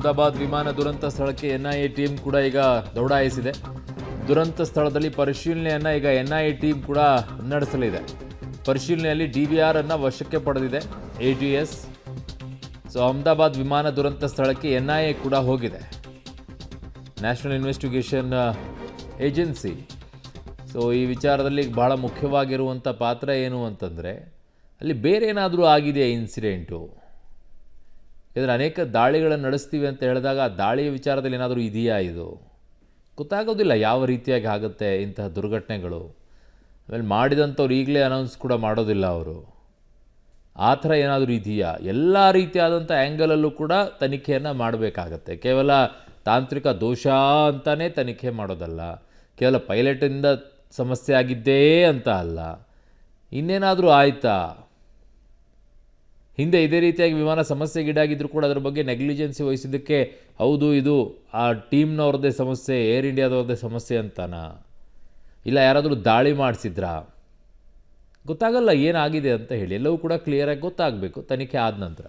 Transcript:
ಅಹಮದಾಬಾದ್ ವಿಮಾನ ದುರಂತ ಸ್ಥಳಕ್ಕೆ ಎನ್ಐಎ ಟೀಮ್ ಕೂಡ ಈಗ ದೌಡಾಯಿಸಿದೆ. ದುರಂತ ಸ್ಥಳದಲ್ಲಿ ಪರಿಶೀಲನೆಯನ್ನು ಈಗ ಎನ್ಐಎ ಟೀಮ್ ಕೂಡ ನಡೆಸಲಿದೆ. ಪರಿಶೀಲನೆಯಲ್ಲಿ DVR ಅನ್ನು ವಶಕ್ಕೆ ಪಡೆದಿದೆ ATS. ಸೊ ಅಹಮದಾಬಾದ್ ವಿಮಾನ ದುರಂತ ಸ್ಥಳಕ್ಕೆ ಎನ್ಐಎ ಕೂಡ ಹೋಗಿದೆ, ನ್ಯಾಷನಲ್ ಇನ್ವೆಸ್ಟಿಗೇಷನ್ ಏಜೆನ್ಸಿ. ಸೊ ಈ ವಿಚಾರದಲ್ಲಿ ಬಹಳ ಮುಖ್ಯವಾಗಿರುವಂಥ ಪಾತ್ರ ಏನು ಅಂತಂದರೆ, ಅಲ್ಲಿ ಬೇರೆ ಏನಾದರೂ ಆಗಿದೆ ಇನ್ಸಿಡೆಂಟು. ಯಾಕಂದರೆ ಅನೇಕ ದಾಳಿಗಳನ್ನು ನಡೆಸ್ತೀವಿ ಅಂತ ಹೇಳಿದಾಗ ಆ ದಾಳಿಯ ವಿಚಾರದಲ್ಲಿ ಏನಾದರೂ ಇದೆಯಾ, ಇದು ಗೊತ್ತಾಗೋದಿಲ್ಲ ಯಾವ ರೀತಿಯಾಗಿ ಆಗುತ್ತೆ ಇಂತಹ ದುರ್ಘಟನೆಗಳು. ಆಮೇಲೆ ಮಾಡಿದಂಥವ್ರು ಈಗಲೇ ಅನೌನ್ಸ್ ಕೂಡ ಮಾಡೋದಿಲ್ಲ ಅವರು. ಆ ಥರ ಏನಾದರೂ ಇದೆಯಾ, ಎಲ್ಲ ರೀತಿಯಾದಂಥ ಆ್ಯಂಗಲಲ್ಲೂ ಕೂಡ ತನಿಖೆಯನ್ನು ಮಾಡಬೇಕಾಗತ್ತೆ. ಕೇವಲ ತಾಂತ್ರಿಕ ದೋಷ ಅಂತಲೇ ತನಿಖೆ ಮಾಡೋದಲ್ಲ, ಕೇವಲ ಪೈಲಟಿಂದ ಸಮಸ್ಯೆ ಆಗಿದ್ದೇ ಅಂತ ಅಲ್ಲ, ಇನ್ನೇನಾದರೂ ಆಯಿತಾ, ಹಿಂದೆ ಇದೇ ರೀತಿಯಾಗಿ ವಿಮಾನ ಸಮಸ್ಯೆಗೀಡಾಗಿದ್ದರೂ ಕೂಡ ಅದರ ಬಗ್ಗೆ ನೆಗ್ಲಿಜೆನ್ಸಿ ವಹಿಸಿದ್ದಕ್ಕೆ ಹೌದು ಇದು ಆ ಟೀಮ್ನವ್ರದ್ದೇ ಸಮಸ್ಯೆ, ಏರ್ ಇಂಡಿಯಾದವ್ರದ್ದೇ ಸಮಸ್ಯೆ ಅಂತಾನ, ಇಲ್ಲ ಯಾರಾದರೂ ದಾಳಿ ಮಾಡಿಸಿದ್ರಾ, ಗೊತ್ತಾಗಲ್ಲ ಏನಾಗಿದೆ ಅಂತ ಹೇಳಿ. ಎಲ್ಲವೂ ಕೂಡ ಕ್ಲಿಯರಾಗಿ ಗೊತ್ತಾಗಬೇಕು ತನಿಖೆ ಆದ ನಂತರ.